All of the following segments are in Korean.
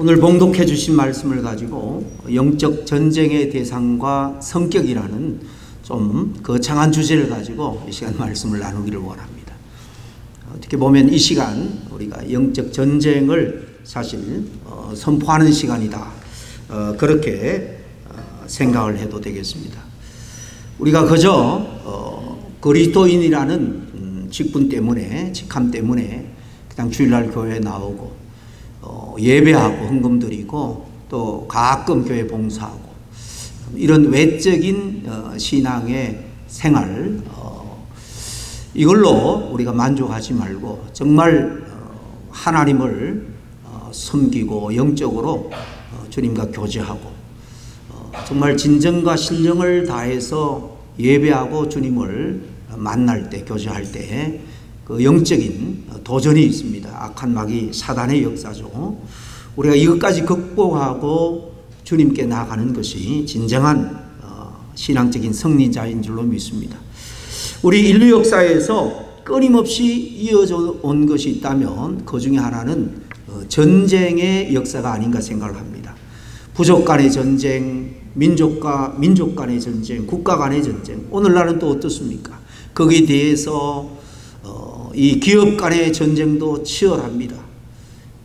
오늘 봉독해 주신 말씀을 가지고 영적 전쟁의 대상과 성격이라는 좀 거창한 주제를 가지고 이 시간 말씀을 나누기를 원합니다. 어떻게 보면 이 시간 우리가 영적 전쟁을 사실 선포하는 시간이다, 그렇게 생각을 해도 되겠습니다. 우리가 그저 그리스도인이라는 직분 때문에, 직함 때문에 그냥 주일날 교회에 나오고 예배하고 헌금 드리고 또 가끔 교회 봉사하고 이런 외적인 신앙의 생활, 이걸로 우리가 만족하지 말고 정말 하나님을 섬기고 영적으로 주님과 교제하고 정말 진정과 신령을 다해서 예배하고 주님을 만날 때, 교제할 때 그 영적인 도전이 있습니다. 악한 마귀 사단의 역사죠. 우리가 이것까지 극복하고 주님께 나아가는 것이 진정한 신앙적인 승리자인 줄로 믿습니다. 우리 인류 역사에서 끊임없이 이어져 온 것이 있다면 그 중에 하나는 전쟁의 역사가 아닌가 생각을 합니다. 부족 간의 전쟁, 민족 간의 전쟁, 국가 간의 전쟁, 오늘날은 또 어떻습니까? 거기에 대해서 이 기업 간의 전쟁도 치열합니다.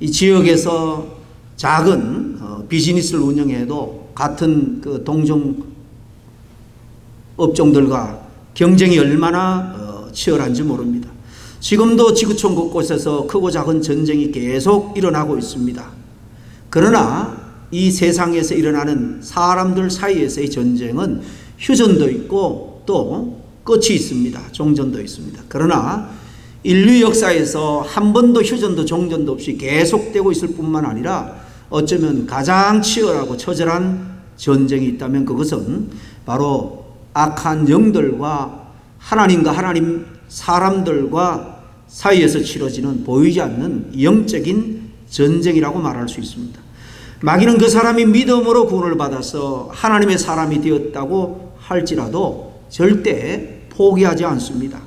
이 지역에서 작은 비즈니스를 운영해도 같은 그 동종 업종들과 경쟁이 얼마나 치열한지 모릅니다. 지금도 지구촌 곳곳에서 크고 작은 전쟁이 계속 일어나고 있습니다. 그러나 이 세상에서 일어나는 사람들 사이에서의 전쟁은 휴전도 있고 또 끝이 있습니다. 종전도 있습니다. 그러나 인류 역사에서 한 번도 휴전도 종전도 없이 계속되고 있을 뿐만 아니라 어쩌면 가장 치열하고 처절한 전쟁이 있다면 그것은 바로 악한 영들과 하나님과 하나님 사람들과 사이에서 치러지는 보이지 않는 영적인 전쟁이라고 말할 수 있습니다. 마귀는 그 사람이 믿음으로 구원을 받아서 하나님의 사람이 되었다고 할지라도 절대 포기하지 않습니다.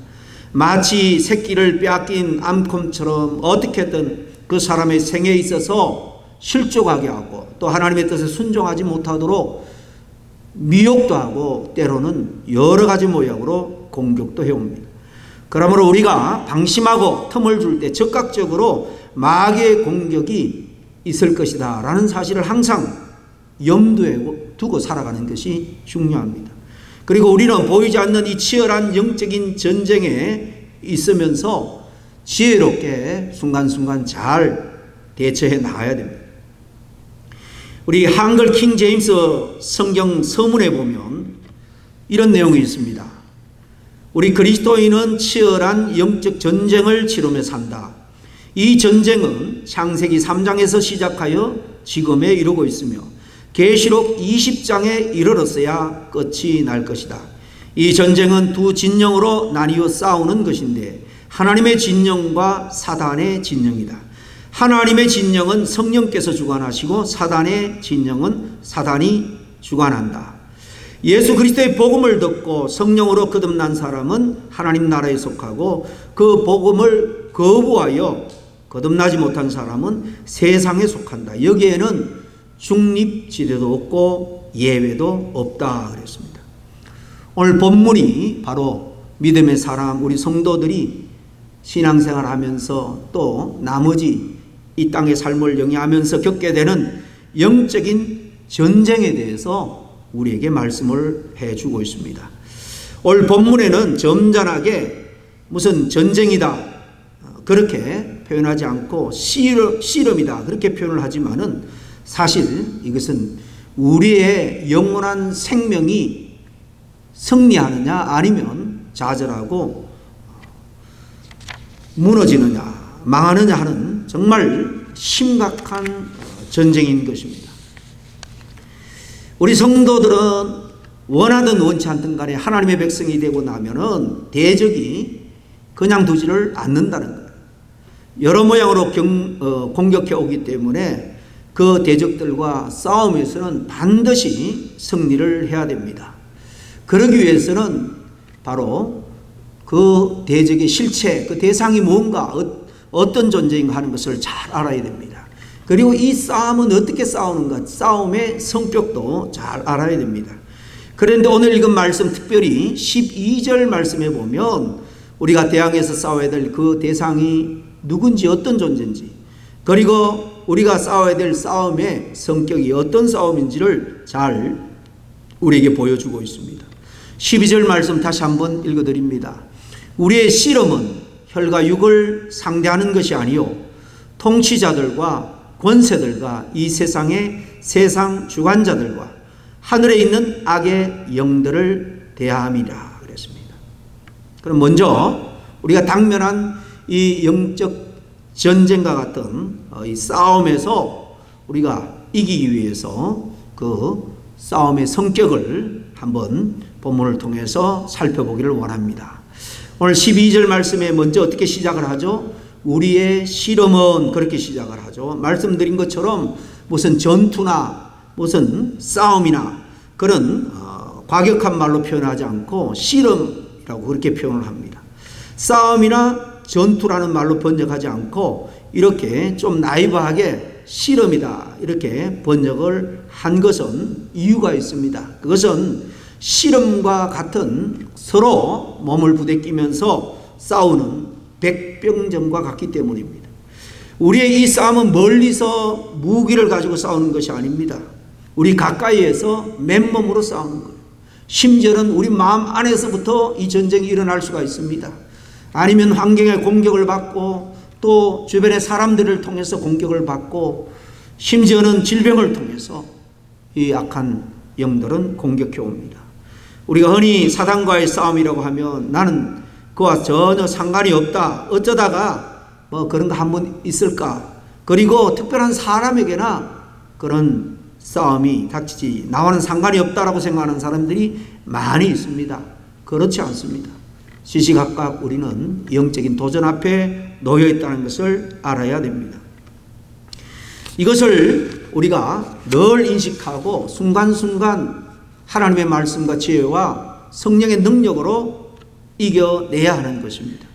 마치 새끼를 빼앗긴 암컷처럼 어떻게든 그 사람의 생애에 있어서 실족하게 하고 또 하나님의 뜻에 순종하지 못하도록 미혹도 하고 때로는 여러 가지 모양으로 공격도 해옵니다. 그러므로 우리가 방심하고 틈을 줄 때 적극적으로 마귀의 공격이 있을 것이다 라는 사실을 항상 염두에 두고 살아가는 것이 중요합니다. 그리고 우리는 보이지 않는 이 치열한 영적인 전쟁에 있으면서 지혜롭게 순간순간 잘 대처해 나가야 됩니다. 우리 한글 킹 제임스 성경 서문에 보면 이런 내용이 있습니다. 우리 그리스도인은 치열한 영적 전쟁을 치르며 산다. 이 전쟁은 창세기 3장에서 시작하여 지금에 이르고 있으며 계시록 20장에 이르렀어야 끝이 날 것이다. 이 전쟁은 두 진영으로 나뉘어 싸우는 것인데 하나님의 진영과 사단의 진영이다. 하나님의 진영은 성령께서 주관하시고 사단의 진영은 사단이 주관한다. 예수 그리스도의 복음을 듣고 성령으로 거듭난 사람은 하나님 나라에 속하고 그 복음을 거부하여 거듭나지 못한 사람은 세상에 속한다. 여기에는 중립지대도 없고 예외도 없다 그랬습니다. 오늘 본문이 바로 믿음의 사람 우리 성도들이 신앙생활 하면서 또 나머지 이 땅의 삶을 영위하면서 겪게 되는 영적인 전쟁에 대해서 우리에게 말씀을 해주고 있습니다. 오늘 본문에는 점잖하게 무슨 전쟁이다 그렇게 표현하지 않고 씨름이다 그렇게 표현을 하지만은 사실 이것은 우리의 영원한 생명이 승리하느냐 아니면 좌절하고 무너지느냐 망하느냐 하는 정말 심각한 전쟁인 것입니다. 우리 성도들은 원하든 원치 않든 간에 하나님의 백성이 되고 나면은 대적이 그냥 두지를 않는다는 거예요. 여러 모양으로 공격해 오기 때문에 그 대적들과 싸움에서는 반드시 승리를 해야 됩니다. 그러기 위해서는 바로 그 대적의 실체, 그 대상이 뭔가 어떤 존재인가 하는 것을 잘 알아야 됩니다. 그리고 이 싸움은 어떻게 싸우는가, 싸움의 성격도 잘 알아야 됩니다. 그런데 오늘 읽은 말씀, 특별히 12절 말씀에 보면 우리가 대항해서 싸워야 될 그 대상이 누군지, 어떤 존재인지, 그리고 우리가 싸워야 될 싸움의 성격이 어떤 싸움인지를 잘 우리에게 보여주고 있습니다. 12절 말씀 다시 한번 읽어드립니다. 우리의 씨름은 혈과 육을 상대하는 것이 아니요 통치자들과 권세들과 이 세상의 세상 주관자들과 하늘에 있는 악의 영들을 대함이라 그랬습니다. 그럼 먼저 우리가 당면한 이 영적 전쟁과 같은 이 싸움에서 우리가 이기기 위해서 그 싸움의 성격을 한번 본문을 통해서 살펴보기를 원합니다. 오늘 12절 말씀에 먼저 어떻게 시작을 하죠? 우리의 씨름은, 그렇게 시작을 하죠. 말씀드린 것처럼 무슨 전투나 무슨 싸움이나 그런 과격한 말로 표현하지 않고 씨름이라고 그렇게 표현을 합니다. 싸움이나 전투라는 말로 번역하지 않고 이렇게 좀 나이브하게 씨름이다 이렇게 번역을 한 것은 이유가 있습니다. 그것은 씨름과 같은 서로 몸을 부대끼면서 싸우는 백병전과 같기 때문입니다. 우리의 이 싸움은 멀리서 무기를 가지고 싸우는 것이 아닙니다. 우리 가까이에서 맨몸으로 싸우는 거예요. 심지어는 우리 마음 안에서부터 이 전쟁이 일어날 수가 있습니다. 아니면 환경의 공격을 받고 또 주변의 사람들을 통해서 공격을 받고 심지어는 질병을 통해서 이 악한 영들은 공격해 옵니다. 우리가 흔히 사단과의 싸움이라고 하면 나는 그와 전혀 상관이 없다, 어쩌다가 뭐 그런 거 한번 있을까, 그리고 특별한 사람에게나 그런 싸움이 닥치지 나와는 상관이 없다라고 생각하는 사람들이 많이 있습니다. 그렇지 않습니다. 시시각각 우리는 영적인 도전 앞에 놓여 있다는 것을 알아야 됩니다. 이것을 우리가 늘 인식하고 순간순간 하나님의 말씀과 지혜와 성령의 능력으로 이겨내야 하는 것입니다.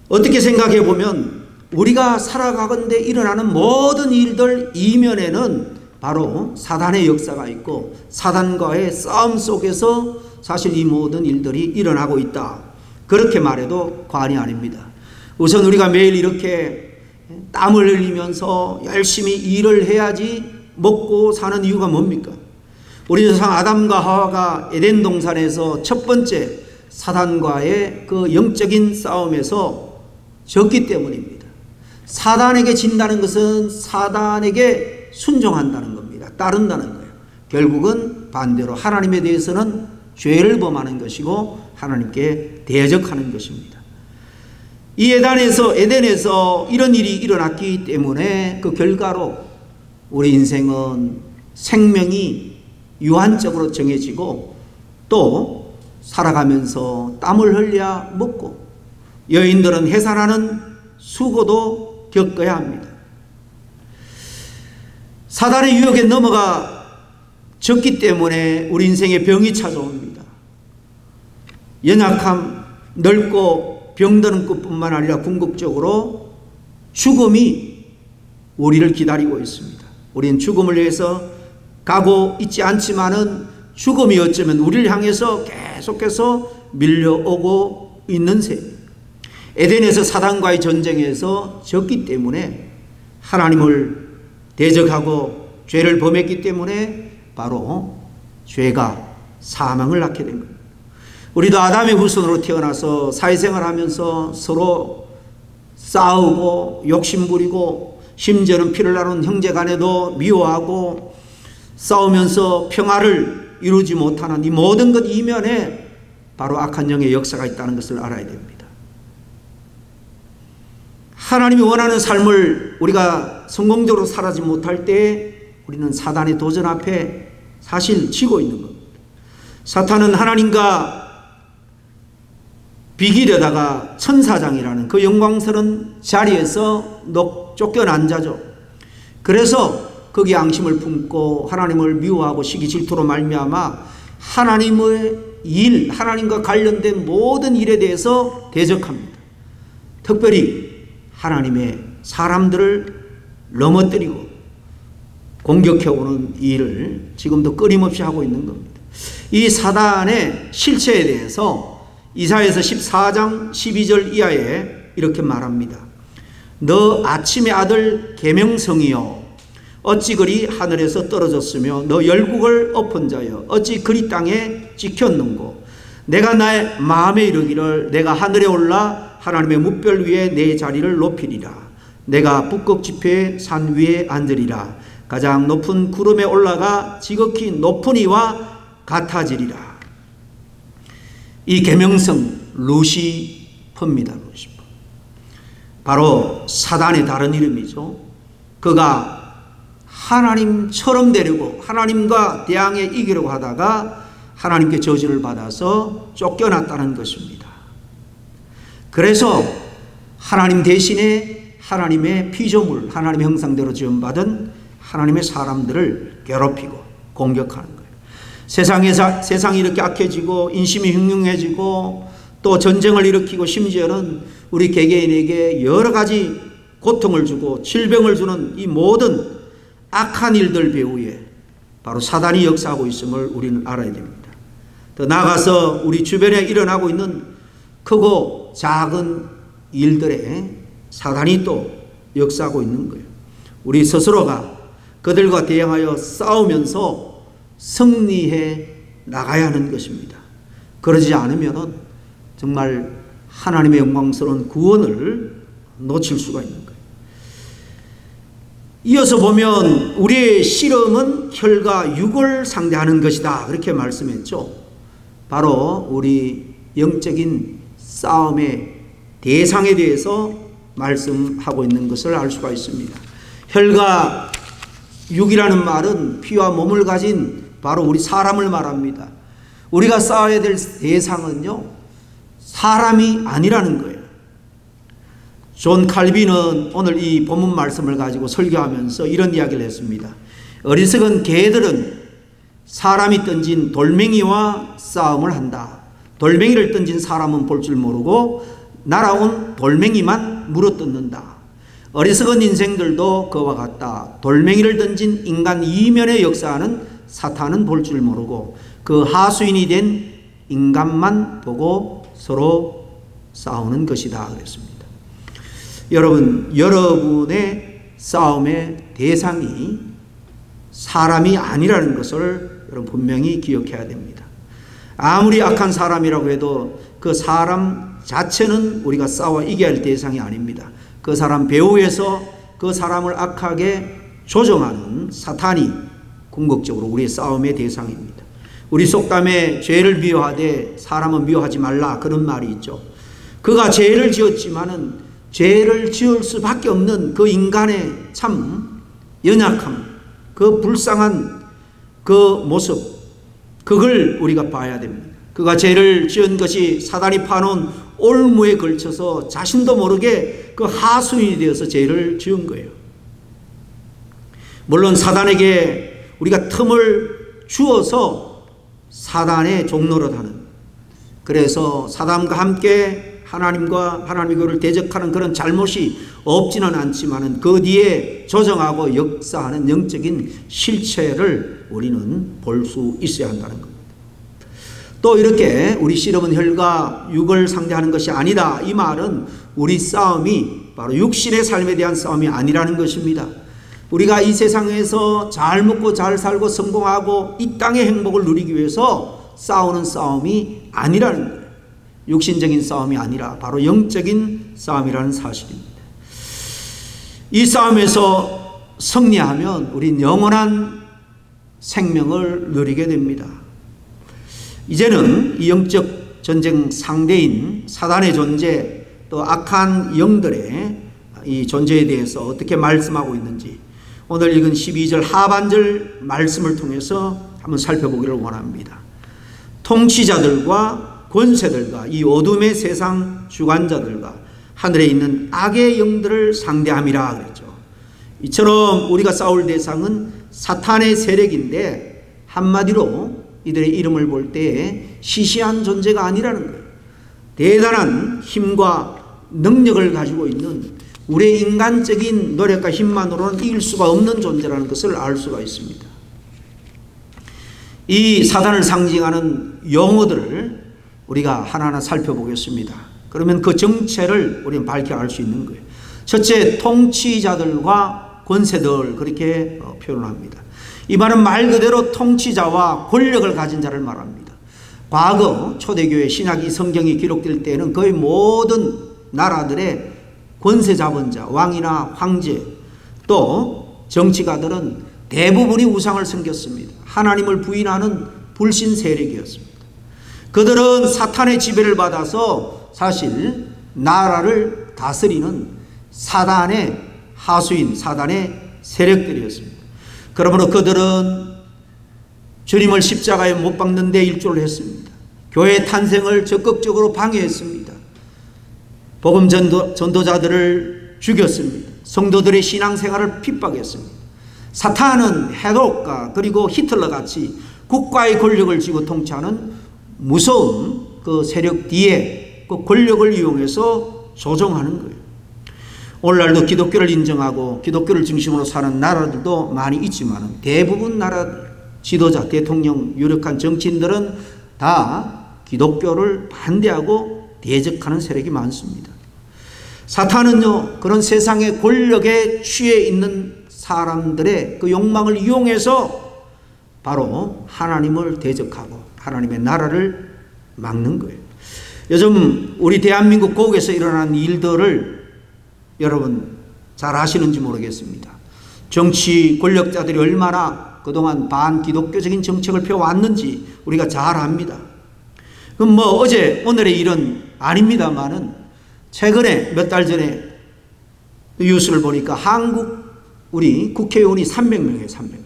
어떻게 생각해 보면 우리가 살아가건대 일어나는 모든 일들 이면에는 바로 사단의 역사가 있고 사단과의 싸움 속에서 사실 이 모든 일들이 일어나고 있다, 그렇게 말해도 과언이 아닙니다. 우선 우리가 매일 이렇게 땀을 흘리면서 열심히 일을 해야지 먹고 사는 이유가 뭡니까? 우리 조상 아담과 하와가 에덴 동산에서 첫 번째 사단과의 그 영적인 싸움에서 졌기 때문입니다. 사단에게 진다는 것은 사단에게 순종한다는 겁니다. 따른다는 거예요. 결국은 반대로 하나님에 대해서는 죄를 범하는 것이고 하나님께 대적하는 것입니다. 이 에덴에서 이런 일이 일어났기 때문에 그 결과로 우리 인생은 생명이 유한적으로 정해지고 또 살아가면서 땀을 흘려 먹고 여인들은 해산하는 수고도 겪어야 합니다. 사단의 유혹에 넘어가 졌기 때문에 우리 인생에 병이 찾아옵니다. 연약함, 늙고 병드는 것뿐만 아니라 궁극적으로 죽음이 우리를 기다리고 있습니다. 우리는 죽음을 위해서 가고 있지 않지만은 죽음이 어쩌면 우리를 향해서 계속해서 밀려오고 있는 셈입니다. 에덴에서 사단과의 전쟁에서 졌기 때문에 하나님을 대적하고 죄를 범했기 때문에 바로 죄가 사망을 낳게 된 겁니다. 우리도 아담의 후손으로 태어나서 사회생활하면서 서로 싸우고 욕심부리고 심지어는 피를 나눈 형제간에도 미워하고 싸우면서 평화를 이루지 못하는 이 모든 것 이면에 바로 악한 영의 역사가 있다는 것을 알아야 됩니다. 하나님이 원하는 삶을 우리가 성공적으로 살아지 못할 때 우리는 사단의 도전 앞에 사실 지고 있는 겁니다. 사탄은 하나님과 비기려다가 천사장이라는 그 영광스러운 자리에서 쫓겨난 자죠. 그래서 거기 양심을 품고 하나님을 미워하고 시기 질투로 말미암아 하나님의 일, 하나님과 관련된 모든 일에 대해서 대적합니다. 특별히 하나님의 사람들을 넘어뜨리고 공격해오는 일을 지금도 끊임없이 하고 있는 겁니다. 이 사단의 실체에 대해서 이사야서 14장 12절 이하에 이렇게 말합니다. 너 아침의 아들 계명성이여 어찌 그리 하늘에서 떨어졌으며 너 열국을 엎은 자여 어찌 그리 땅에 찍혔는고 내가 나의 마음에 이르기를 내가 하늘에 올라 하나님의 뭇별 위에 내 자리를 높이리라. 내가 북극 지폐의 산 위에 앉으리라. 가장 높은 구름에 올라가 지극히 높은 이와 같아지리라. 이 계명성 루시퍼입니다. 루시퍼. 바로 사단의 다른 이름이죠. 그가 하나님처럼 되려고 하나님과 대항해 이기려고 하다가 하나님께 저주를 받아서 쫓겨났다는 것입니다. 그래서 하나님 대신에 하나님의 피조물, 하나님의 형상대로 지음받은 하나님의 사람들을 괴롭히고 공격하는 거예요. 세상이 이렇게 악해지고 인심이 흉흉해지고 또 전쟁을 일으키고 심지어는 우리 개개인에게 여러 가지 고통을 주고 질병을 주는 이 모든 악한 일들 배후에 바로 사단이 역사하고 있음을 우리는 알아야 됩니다. 더 나아가서 우리 주변에 일어나고 있는 크고 작은 일들에 사단이 또 역사하고 있는 거예요. 우리 스스로가 그들과 대항하여 싸우면서 승리해 나가야 하는 것입니다. 그러지 않으면 정말 하나님의 영광스러운 구원을 놓칠 수가 있는 거예요. 이어서 보면 우리의 씨름은 혈과 육을 상대하는 것이다 그렇게 말씀했죠. 바로 우리 영적인 싸움의 대상에 대해서 말씀하고 있는 것을 알 수가 있습니다. 혈과 육이라는 말은 피와 몸을 가진 바로 우리 사람을 말합니다. 우리가 싸워야 될 대상은요, 사람이 아니라는 거예요. 존 칼빈은 오늘 이 본문 말씀을 가지고 설교하면서 이런 이야기를 했습니다. 어리석은 개들은 사람이 던진 돌멩이와 싸움을 한다. 돌멩이를 던진 사람은 볼 줄 모르고 날아온 돌멩이만 물어뜯는다. 어리석은 인생들도 그와 같다. 돌멩이를 던진 인간 이면에 역사하는 사탄은 볼 줄 모르고 그 하수인이 된 인간만 보고 서로 싸우는 것이다 그랬습니다. 여러분, 여러분의 싸움의 대상이 사람이 아니라는 것을 여러분 분명히 기억해야 됩니다. 아무리 악한 사람이라고 해도 그 사람 자체는 우리가 싸워 이겨야 할 대상이 아닙니다. 그 사람 배후에서 그 사람을 악하게 조정하는 사탄이 궁극적으로 우리의 싸움의 대상입니다. 우리 속담에 죄를 미워하되 사람은 미워하지 말라 그런 말이 있죠. 그가 죄를 지었지만은 죄를 지을 수밖에 없는 그 인간의 참 연약함, 그 불쌍한 그 모습, 그걸 우리가 봐야 됩니다. 그가 죄를 지은 것이 사단이 파놓은 올무에 걸쳐서 자신도 모르게 그 하수인이 되어서 죄를 지은 거예요. 물론 사단에게 우리가 틈을 주어서 사단의 종노릇하는, 그래서 사단과 함께 하나님과 하나님의 교를 대적하는 그런 잘못이 없지는 않지만은 그 뒤에 조정하고 역사하는 영적인 실체를 우리는 볼 수 있어야 한다는 겁니다. 또 이렇게 우리 씨름은 혈과 육을 상대하는 것이 아니다. 이 말은 우리 싸움이 바로 육신의 삶에 대한 싸움이 아니라는 것입니다. 우리가 이 세상에서 잘 먹고 잘 살고 성공하고 이 땅의 행복을 누리기 위해서 싸우는 싸움이 아니라는 거예요. 육신적인 싸움이 아니라 바로 영적인 싸움이라는 사실입니다. 이 싸움에서 승리하면 우린 영원한 생명을 누리게 됩니다. 이제는 이 영적 전쟁 상대인 사단의 존재, 또 악한 영들의 이 존재에 대해서 어떻게 말씀하고 있는지 오늘 읽은 12절 하반절 말씀을 통해서 한번 살펴보기를 원합니다. 통치자들과 권세들과 이 어둠의 세상 주관자들과 하늘에 있는 악의 영들을 상대함이라 그랬죠. 이처럼 우리가 싸울 대상은 사탄의 세력인데 한마디로 이들의 이름을 볼 때에 시시한 존재가 아니라는 거예요. 대단한 힘과 능력을 가지고 있는 우리의 인간적인 노력과 힘만으로는 이길 수가 없는 존재라는 것을 알 수가 있습니다. 이 사단을 상징하는 용어들을 우리가 하나하나 살펴보겠습니다. 그러면 그 정체를 우리는 밝히 알 수 있는 거예요. 첫째, 통치자들과 권세들, 그렇게 표현합니다. 이 말은 말 그대로 통치자와 권력을 가진 자를 말합니다. 과거 초대교회 신약이 성경이 기록될 때에는 거의 모든 나라들의 권세 자본자, 왕이나 황제, 또 정치가들은 대부분이 우상을 섬겼습니다. 하나님을 부인하는 불신 세력이었습니다. 그들은 사탄의 지배를 받아서 사실 나라를 다스리는 사단의 하수인, 사단의 세력들이었습니다. 그러므로 그들은 주님을 십자가에 못 박는 데 일조를 했습니다. 교회의 탄생을 적극적으로 방해했습니다. 복음 전도자들을 죽였습니다. 성도들의 신앙생활을 핍박했습니다. 사탄은 헤롯과 그리고 히틀러같이 국가의 권력을 쥐고 통치하는 무서운 그 세력 뒤에 그 권력을 이용해서 조종하는 거예요. 오늘날도 기독교를 인정하고 기독교를 중심으로 사는 나라들도 많이 있지만 대부분 나라 지도자, 대통령, 유력한 정치인들은 다 기독교를 반대하고 대적하는 세력이 많습니다. 사탄은요, 그런 세상의 권력에 취해 있는 사람들의 그 욕망을 이용해서 바로 하나님을 대적하고 하나님의 나라를 막는 거예요. 요즘 우리 대한민국 곳에서 일어나는 일들을 여러분 잘 아시는지 모르겠습니다. 정치 권력자들이 얼마나 그동안 반기독교적인 정책을 펴왔는지 우리가 잘 압니다. 그럼 뭐 어제 오늘의 일은 아닙니다만은 최근에 몇 달 전에 뉴스를 보니까 한국 우리 국회의원이 300명이에요. 300명.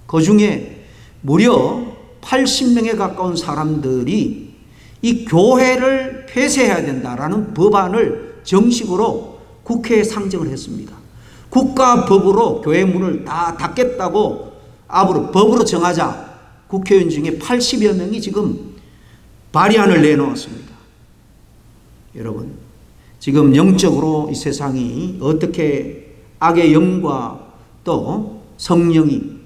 그 중에 무려 80명에 가까운 사람들이 이 교회를 폐쇄해야 된다라는 법안을 정식으로 국회에 상정을 했습니다. 국가법으로 교회 문을 다 닫겠다고 법으로 정하자 국회의원 중에 80여 명이 지금 발의안을 내놓았습니다. 여러분, 지금 영적으로 이 세상이 어떻게 악의 영과 또 성령이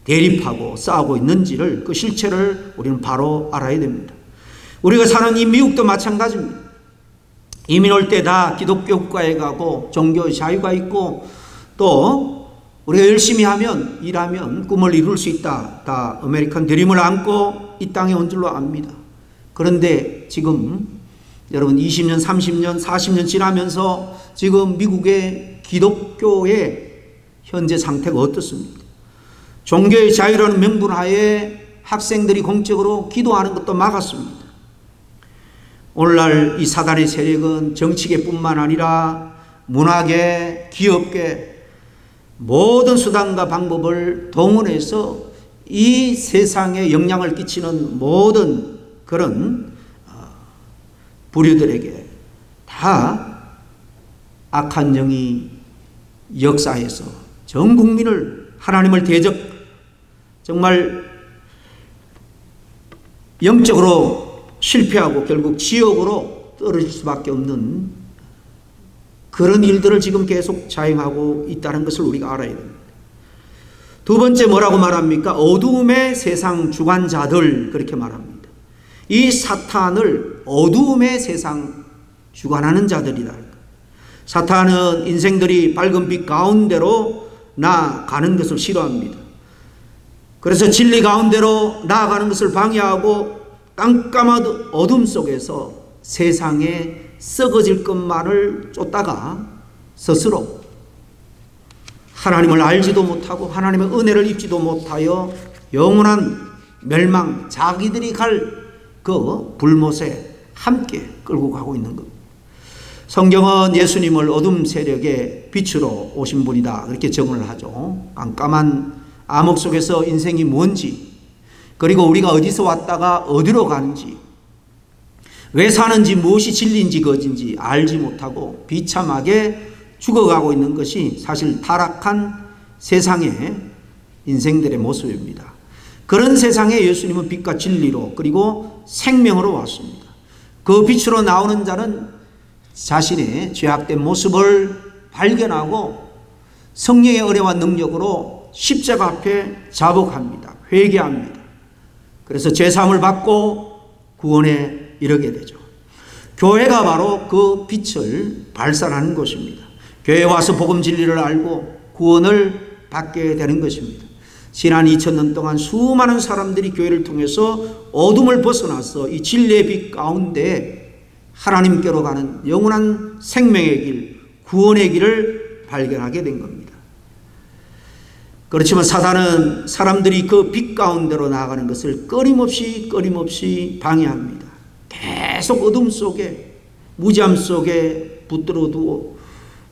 대립하고 싸우고 있는지를 그 실체를 우리는 바로 알아야 됩니다. 우리가 사는 이 미국도 마찬가지입니다. 이민 올 때 다 기독교 국가에 가고 종교의 자유가 있고 또 우리가 열심히 하면 일하면 꿈을 이룰 수 있다. 다 아메리칸 드림을 안고 이 땅에 온 줄로 압니다. 그런데 지금 여러분 20년, 30년, 40년 지나면서 지금 미국의 기독교의 현재 상태가 어떻습니까? 종교의 자유라는 명분 하에 학생들이 공적으로 기도하는 것도 막았습니다. 오늘날 이 사단의 세력은 정치계뿐만 아니라 문화계, 기업계 모든 수단과 방법을 동원해서 이 세상에 영향을 끼치는 모든 그런 부류들에게 다 악한 영이 역사해서 전 국민을 하나님을 정말 영적으로 실패하고 결국 지옥으로 떨어질 수밖에 없는 그런 일들을 지금 계속 자행하고 있다는 것을 우리가 알아야 됩니다. 두 번째 뭐라고 말합니까? 어두움의 세상 주관자들, 그렇게 말합니다. 이 사탄을 어두움의 세상 주관하는 자들이다. 사탄은 인생들이 밝은 빛 가운데로 나아가는 것을 싫어합니다. 그래서 진리 가운데로 나아가는 것을 방해하고 깜깜한 어둠 속에서 세상에 썩어질 것만을 쫓다가 스스로 하나님을 알지도 못하고 하나님의 은혜를 입지도 못하여 영원한 멸망, 자기들이 갈 그 불못에 함께 끌고 가고 있는 것. 성경은 예수님을 어둠 세력의 빛으로 오신 분이다, 그렇게 정을 하죠. 깜깜한 암흑 속에서 인생이 뭔지, 그리고 우리가 어디서 왔다가 어디로 가는지, 왜 사는지, 무엇이 진리인지 거짓인지 알지 못하고 비참하게 죽어가고 있는 것이 사실 타락한 세상의 인생들의 모습입니다. 그런 세상에 예수님은 빛과 진리로 그리고 생명으로 왔습니다. 그 빛으로 나오는 자는 자신의 죄악된 모습을 발견하고 성령의 은혜와 능력으로 십자가 앞에 자복합니다. 회개합니다. 그래서 제사함을 받고 구원에 이르게 되죠. 교회가 바로 그 빛을 발산하는 곳입니다. 교회에 와서 복음 진리를 알고 구원을 받게 되는 것입니다. 지난 2000년 동안 수많은 사람들이 교회를 통해서 어둠을 벗어나서 이 진리의 빛 가운데 하나님께로 가는 영원한 생명의 길, 구원의 길을 발견하게 된 겁니다. 그렇지만 사단은 사람들이 그 빛 가운데로 나아가는 것을 끊임없이 방해합니다. 계속 어둠 속에, 무지함 속에 붙들어 두고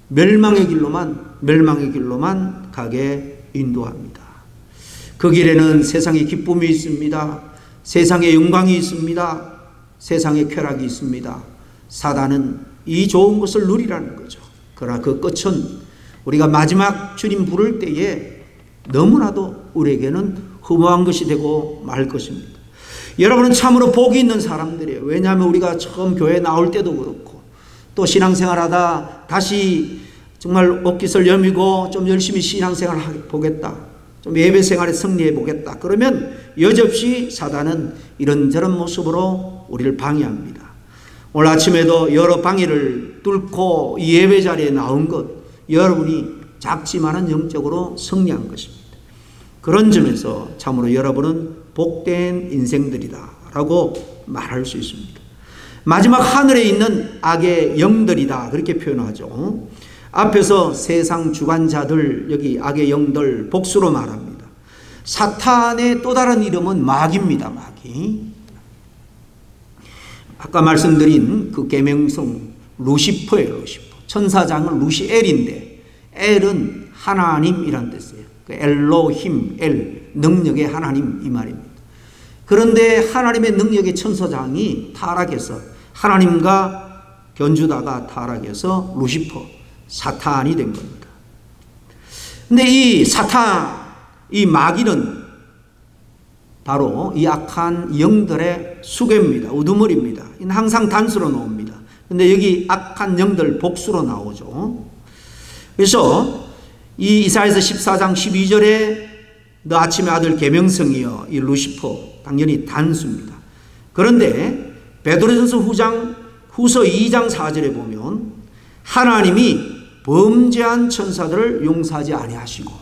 멸망의 길로만 가게 인도합니다. 그 길에는 세상의 기쁨이 있습니다. 세상의 영광이 있습니다. 세상의 쾌락이 있습니다. 사단은 이 좋은 것을 누리라는 거죠. 그러나 그 끝은 우리가 마지막 주님 부를 때에 너무나도 우리에게는 허무한 것이 되고 말 것입니다. 여러분은 참으로 복이 있는 사람들이에요. 왜냐하면 우리가 처음 교회 나올 때도 그렇고 신앙생활하다 다시 정말 옷깃을 여미고 좀 열심히 신앙생활을 보겠다, 좀 예배생활에 승리해 보겠다, 그러면 여지없이 사단은 이런저런 모습으로 우리를 방해합니다. 오늘 아침에도 여러 방해를 뚫고 이 예배 자리에 나온 것, 여러분이 작지만은 영적으로 승리한 것입니다. 그런 점에서 참으로 여러분은 복된 인생들이다 라고 말할 수 있습니다. 마지막 하늘에 있는 악의 영들이다, 그렇게 표현하죠. 앞에서 세상 주관자들, 여기 악의 영들 복수로 말합니다. 사탄의 또 다른 이름은 마귀입니다. 마귀. 아까 말씀드린 그 계명성 루시퍼예요. 루시퍼. 천사장은 루시엘인데 엘은 하나님이란 뜻이에요. 그 엘로힘, 엘, 능력의 하나님, 이 말입니다. 그런데 하나님의 능력의 천사장이 타락해서 하나님과 견주다가 타락해서 루시퍼, 사탄이 된 겁니다. 근데 이 사탄, 이 마귀는 바로 이 악한 영들의 수괴입니다. 우두머리입니다. 이는 항상 단수로 나옵니다. 근데 여기 악한 영들 복수로 나오죠. 그래서 이 이사야서 14장 12절에 너 아침의 아들 계명성이여, 이 루시퍼 당연히 단수입니다. 그런데 베드로전서 후서 2장 4절에 보면 하나님이 범죄한 천사들을 용서하지 아니하시고,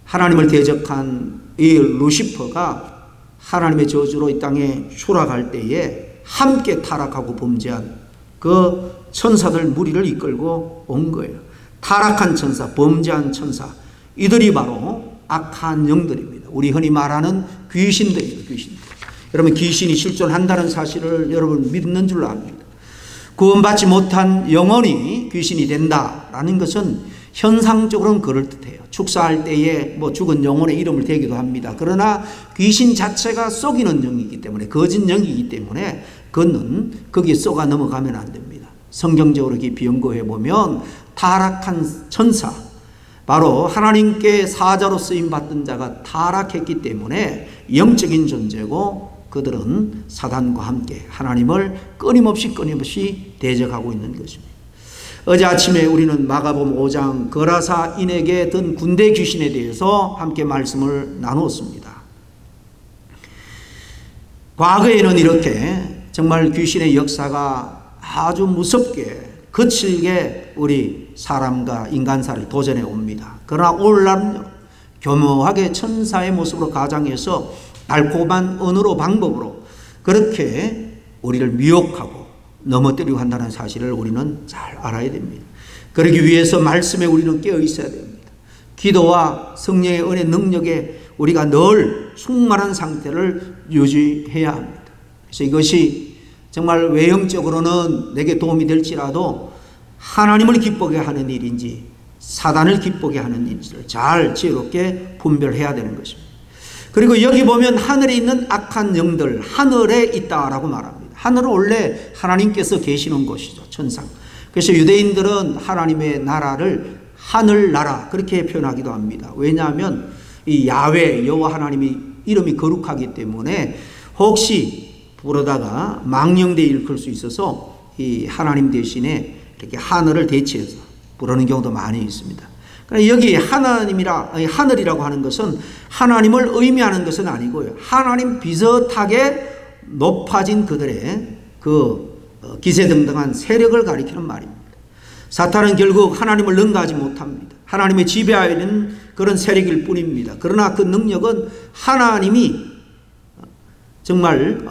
하나님을 대적한 이 루시퍼가 하나님의 저주로 이 땅에 추락할 때에 함께 타락하고 범죄한 그 천사들 무리를 이끌고 온 거예요. 타락한 천사, 범죄한 천사, 이들이 바로 악한 영들입니다. 우리 흔히 말하는 귀신들입니다. 귀신들. 여러분, 귀신이 실존한다는 사실을 여러분 믿는 줄로 압니다. 구원받지 못한 영혼이 귀신이 된다라는 것은 현상적으로는 그럴듯해요. 축사할 때에 죽은 영혼의 이름을 대기도 합니다. 그러나 귀신 자체가 썩이는 영이기 때문에, 거짓 영이기 때문에 그는 거기에 썩어 넘어가면 안 됩니다. 성경적으로 깊이 연구해 보면 타락한 천사, 바로 하나님께 사자로 쓰임받던 자가 타락했기 때문에 영적인 존재고, 그들은 사단과 함께 하나님을 끊임없이 대적하고 있는 것입니다. 어제 아침에 우리는 마가복음 5장 거라사인에게 든 군대 귀신에 대해서 함께 말씀을 나누었습니다. 과거에는 이렇게 정말 귀신의 역사가 아주 무섭게 거칠게 우리 사람과 인간사를 도전해 옵니다. 그러나 오늘날은요, 교묘하게 천사의 모습으로 가장해서 달콤한 언어로 방법으로 그렇게 우리를 미혹하고 넘어뜨리고 한다는 사실을 우리는 잘 알아야 됩니다. 그러기 위해서 말씀에 우리는 깨어 있어야 됩니다. 기도와 성령의 은혜 능력에 우리가 늘 충만한 상태를 유지해야 합니다. 그래서 이것이 정말 외형적으로는 내게 도움이 될지라도 하나님을 기쁘게 하는 일인지 사단을 기쁘게 하는 일인지를 잘 지혜롭게 분별해야 되는 것입니다. 그리고 여기 보면 하늘에 있는 악한 영들, 하늘에 있다라고 말합니다. 하늘은 원래 하나님께서 계시는 곳이죠. 천상. 그래서 유대인들은 하나님의 나라를 하늘나라 그렇게 표현하기도 합니다. 왜냐하면 이 야훼, 여호와 하나님이 이름이 거룩하기 때문에 혹시 부르다가 망령되이 일컬 수 있어서 이 하나님 대신에 이렇게 하늘을 대체해서 부르는 경우도 많이 있습니다. 그러니까 여기 하늘이라고 하는 것은 하나님을 의미하는 것은 아니고요. 하나님 비슷하게 높아진 그들의 그 기세등등한 세력을 가리키는 말입니다. 사탄은 결국 하나님을 능가하지 못합니다. 하나님의 지배하에 있는 그런 세력일 뿐입니다. 그러나 그 능력은 하나님이 정말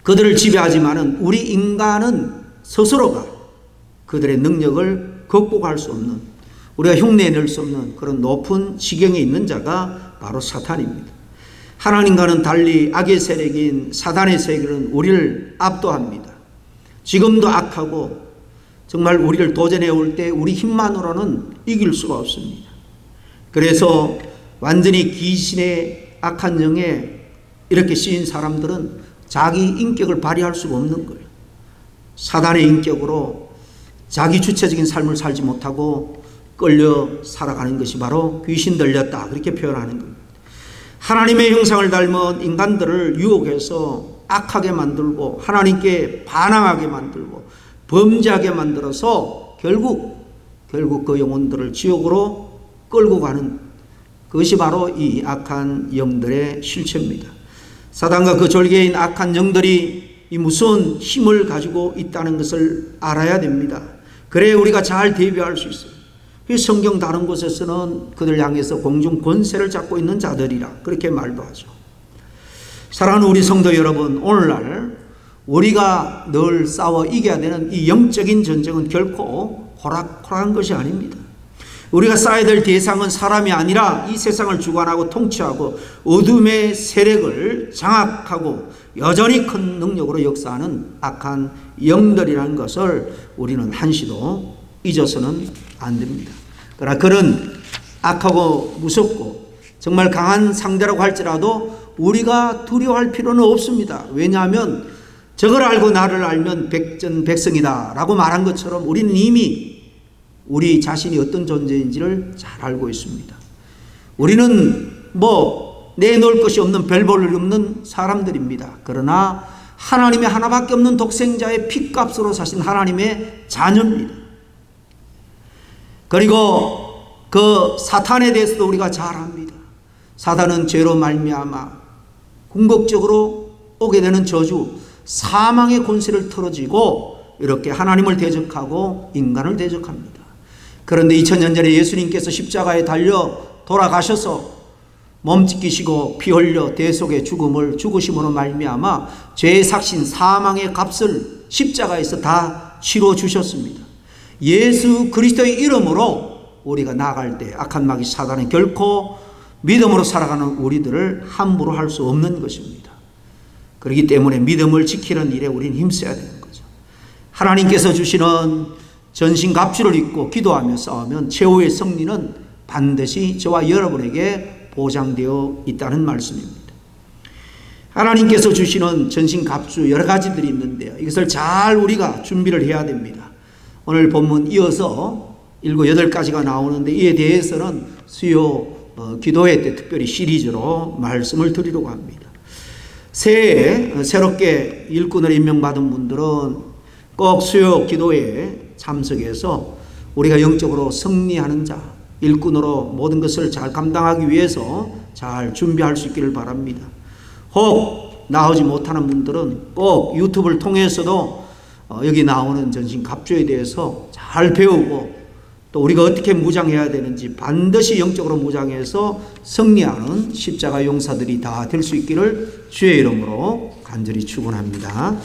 그들을 지배하지만은 우리 인간은 스스로가 그들의 능력을 극복할 수 없는, 우리가 흉내낼 수 없는 그런 높은 지경에 있는 자가 바로 사탄입니다. 하나님과는 달리 악의 세력인 사단의 세력은 우리를 압도합니다. 지금도 악하고 정말 우리를 도전해 올 때 우리 힘만으로는 이길 수가 없습니다. 그래서 완전히 귀신의 악한 영에 이렇게 씌인 사람들은 자기 인격을 발휘할 수가 없는 거예요. 사단의 인격으로 자기 주체적인 삶을 살지 못하고 끌려 살아가는 것이 바로 귀신 들렸다, 그렇게 표현하는 겁니다. 하나님의 형상을 닮은 인간들을 유혹해서 악하게 만들고 하나님께 반항하게 만들고 범죄하게 만들어서 결국 그 영혼들을 지옥으로 끌고 가는 그것이 바로 이 악한 영들의 실체입니다. 사단과 그 졸개인 악한 영들이 이 무서운 힘을 가지고 있다는 것을 알아야 됩니다. 그래야 우리가 잘 대비할 수 있어요. 성경 다른 곳에서는 그들 향해서 공중 권세를 잡고 있는 자들이라 그렇게 말도 하죠. 사랑하는 우리 성도 여러분, 오늘날 우리가 늘 싸워 이겨야 되는 이 영적인 전쟁은 결코 호락호락한 것이 아닙니다. 우리가 싸워야 될 대상은 사람이 아니라 이 세상을 주관하고 통치하고 어둠의 세력을 장악하고 여전히 큰 능력으로 역사하는 악한 영들이라는 것을 우리는 한시도 잊어서는 안 됩니다. 그러나 그런 악하고 무섭고 정말 강한 상대라고 할지라도 우리가 두려워할 필요는 없습니다. 왜냐하면 저걸 알고 나를 알면 백전백승이다 라고 말한 것처럼 우리는 이미 우리 자신이 어떤 존재인지를 잘 알고 있습니다. 우리는 내놓을 것이 없는 별 볼 일 없는 사람들입니다. 그러나 하나님의 하나밖에 없는 독생자의 핏값으로 사신 하나님의 자녀입니다. 그리고 그 사탄에 대해서도 우리가 잘 압니다. 사탄은 죄로 말미암아 궁극적으로 오게 되는 저주, 사망의 권세를 털어지고 이렇게 하나님을 대적하고 인간을 대적합니다. 그런데 2000년 전에 예수님께서 십자가에 달려 돌아가셔서 몸 찢기시고 피 흘려 대속의 죽음을 죽으심으로 말미암아 죄의 삭신 사망의 값을 십자가에서 다 치러 주셨습니다. 예수 그리스도의 이름으로 우리가 나아갈 때 악한 마귀 사단은 결코 믿음으로 살아가는 우리들을 함부로 할 수 없는 것입니다. 그렇기 때문에 믿음을 지키는 일에 우리는 힘써야 되는 거죠. 하나님께서 주시는 전신갑주를 입고 기도하며 싸우면 최후의 승리는 반드시 저와 여러분에게 보장되어 있다는 말씀입니다. 하나님께서 주시는 전신갑주 여러 가지들이 있는데요. 이것을 잘 우리가 준비를 해야 됩니다. 오늘 본문 이어서 7, 8가지가 나오는데 이에 대해서는 수요 기도회 때 특별히 시리즈로 말씀을 드리려고 합니다. 새해에 새롭게 일꾼을 임명받은 분들은 꼭 수요 기도회에 참석해서 우리가 영적으로 승리하는 자, 일꾼으로 모든 것을 잘 감당하기 위해서 잘 준비할 수 있기를 바랍니다. 혹 나오지 못하는 분들은 꼭 유튜브를 통해서도 여기 나오는 전신갑주에 대해서 잘 배우고 또 우리가 어떻게 무장해야 되는지 반드시 영적으로 무장해서 승리하는 십자가 용사들이 다 될 수 있기를 주의 이름으로 간절히 축원합니다.